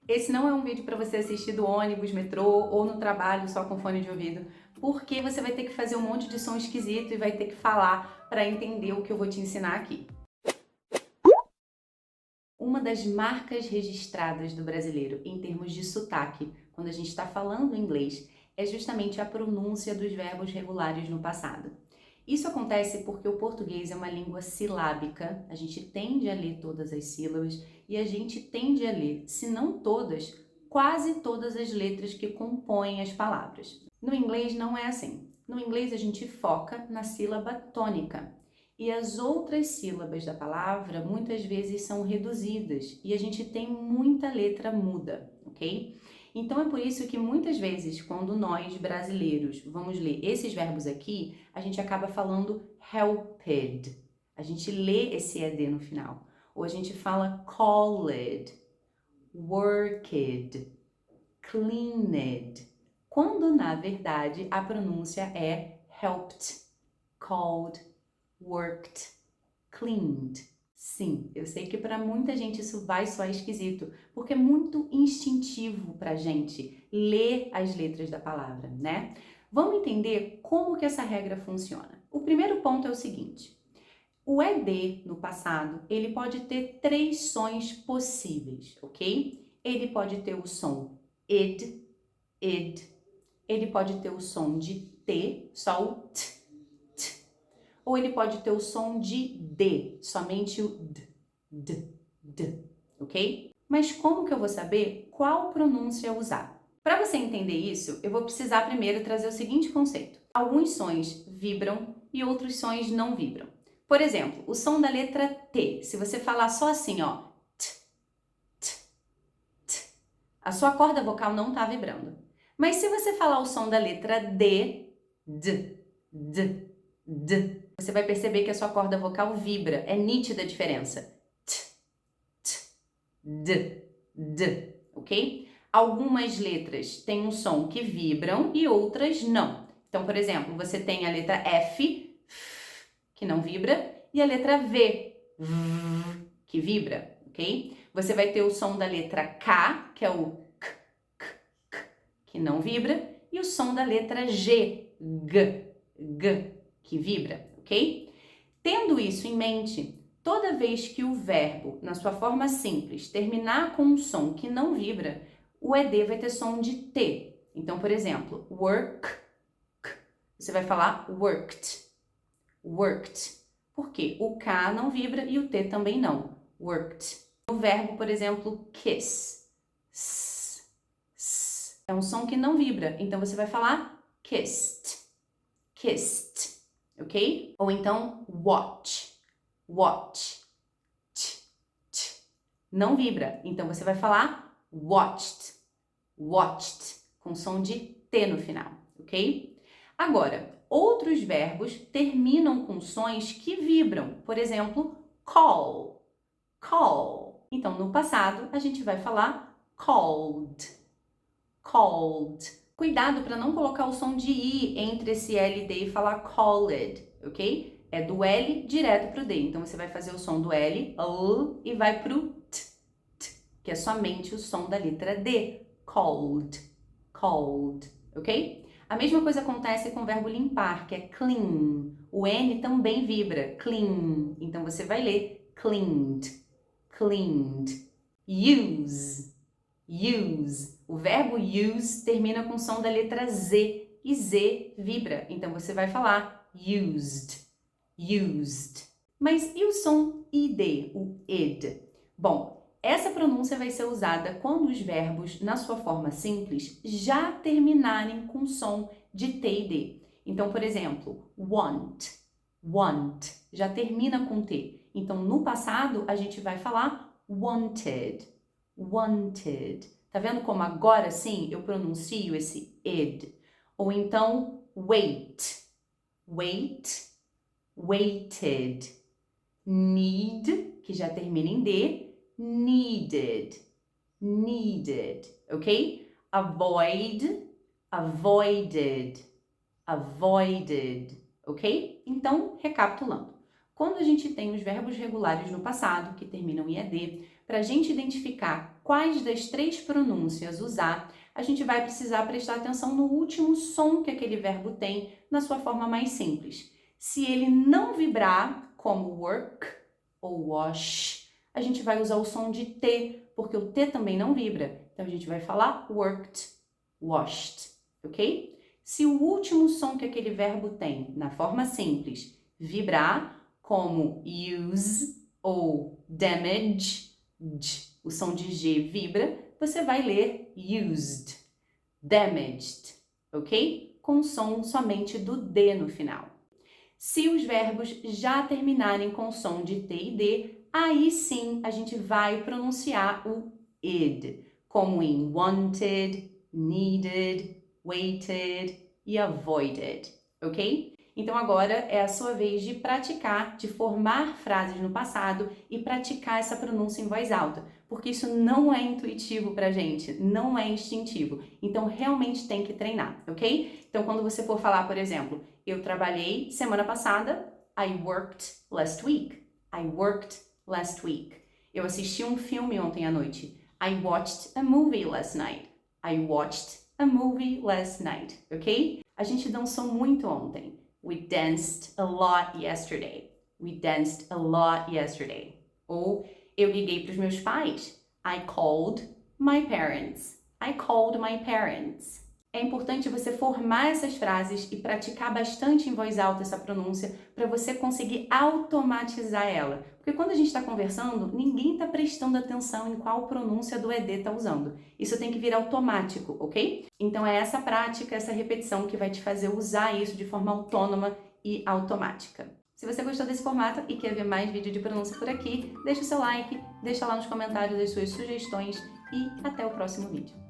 Esse não é um vídeo para você assistir do ônibus, metrô ou no trabalho só com fone de ouvido, porque você vai ter que fazer um monte de som esquisito e vai ter que falar para entender o que eu vou te ensinar aqui. Uma das marcas registradas do brasileiro em termos de sotaque, quando a gente está falando inglês, é justamente a pronúncia dos verbos regulares no passado. Isso acontece porque o português é uma língua silábica, a gente tende a ler todas as sílabas e a gente tende a ler, se não todas, quase todas as letras que compõem as palavras. No inglês não é assim. No inglês a gente foca na sílaba tônica e as outras sílabas da palavra muitas vezes são reduzidas e a gente tem muita letra muda, ok? Então é por isso que muitas vezes, quando nós brasileiros vamos ler esses verbos aqui, a gente acaba falando helped. A gente lê esse ed no final. Ou a gente fala called, worked, cleaned. Quando na verdade a pronúncia é helped, called, worked, cleaned. Sim, eu sei que para muita gente isso vai soar esquisito, porque é muito instintivo pra gente ler as letras da palavra, né? Vamos entender como que essa regra funciona. O primeiro ponto é o seguinte: o ed no passado, ele pode ter três sons possíveis, ok? Ele pode ter o som id, id. Ele pode ter o som de t, só o t, ou ele pode ter o som de D, somente o D, ok? Mas como que eu vou saber qual pronúncia usar? Para você entender isso, eu vou precisar primeiro trazer o seguinte conceito. Alguns sons vibram e outros sons não vibram. Por exemplo, o som da letra T. Se você falar só assim, ó, t, t, t, a sua corda vocal não está vibrando. Mas se você falar o som da letra D, você vai perceber que a sua corda vocal vibra, é nítida a diferença. T, t, d, ok? Algumas letras têm um som que vibram e outras não. Então, por exemplo, você tem a letra F, que não vibra, e a letra V, que vibra, ok? Você vai ter o som da letra K, que é o que não vibra, e o som da letra G, que vibra, ok? Tendo isso em mente, toda vez que o verbo, na sua forma simples, terminar com um som que não vibra, o ed vai ter som de T. Então, por exemplo, work, você vai falar worked, worked. Por quê? O K não vibra e o T também não, worked. O verbo, por exemplo, kiss, é um som que não vibra, então você vai falar kissed, kissed, ok? Ou então watch, watch, não vibra, então você vai falar watched, watched, com som de T no final, ok? Agora, outros verbos terminam com sons que vibram, por exemplo, call, call. Então, no passado, a gente vai falar called, called. Cuidado para não colocar o som de I entre esse L e D e falar called, ok? É do L direto pro D. Então você vai fazer o som do L, e vai pro T, que é somente o som da letra D. Cold, cold, ok? A mesma coisa acontece com o verbo limpar, que é clean. O N também vibra, clean. Então você vai ler cleaned, cleaned. Use, use. O verbo use termina com o som da letra Z e Z vibra. Então você vai falar used, used. Mas e o som id, o id? Bom, essa pronúncia vai ser usada quando os verbos, na sua forma simples, já terminarem com som de T e D. Então, por exemplo, want, want, já termina com T. Então, no passado, a gente vai falar wanted, wanted. Tá vendo como agora sim eu pronuncio esse id? Ou então wait, wait, waited. Need, que já termina em D, needed, needed, ok? Avoid, avoided, avoided, ok? Então, recapitulando. Quando a gente tem os verbos regulares no passado, que terminam em ED, para a gente identificar quais das 3 pronúncias usar, a gente vai precisar prestar atenção no último som que aquele verbo tem na sua forma mais simples. Se ele não vibrar, como work ou wash, a gente vai usar o som de T, porque o T também não vibra. Então, a gente vai falar worked, washed, ok? Se o último som que aquele verbo tem, na forma simples, vibrar, como use ou damage, o som de G vibra, você vai ler used, damaged, ok? Com o som somente do D no final. Se os verbos já terminarem com som de T e D, aí sim a gente vai pronunciar o id, como em wanted, needed, waited e avoided, ok? Então agora é a sua vez de praticar, de formar frases no passado e praticar essa pronúncia em voz alta, porque isso não é intuitivo pra gente, não é instintivo. Então realmente tem que treinar, ok? Então quando você for falar, por exemplo, eu trabalhei semana passada, I worked last week. I worked last week. Eu assisti um filme ontem à noite. I watched a movie last night. I watched a movie last night, ok? A gente dançou muito ontem. We danced a lot yesterday. We danced a lot yesterday. Ou eu liguei para os meus pais. I called my parents. I called my parents. É importante você formar essas frases e praticar bastante em voz alta essa pronúncia para você conseguir automatizar ela. Porque quando a gente está conversando, ninguém está prestando atenção em qual pronúncia do ED está usando. Isso tem que vir automático, ok? Então é essa prática, essa repetição que vai te fazer usar isso de forma autônoma e automática. Se você gostou desse formato e quer ver mais vídeo de pronúncia por aqui, deixa o seu like, deixa lá nos comentários as suas sugestões e até o próximo vídeo.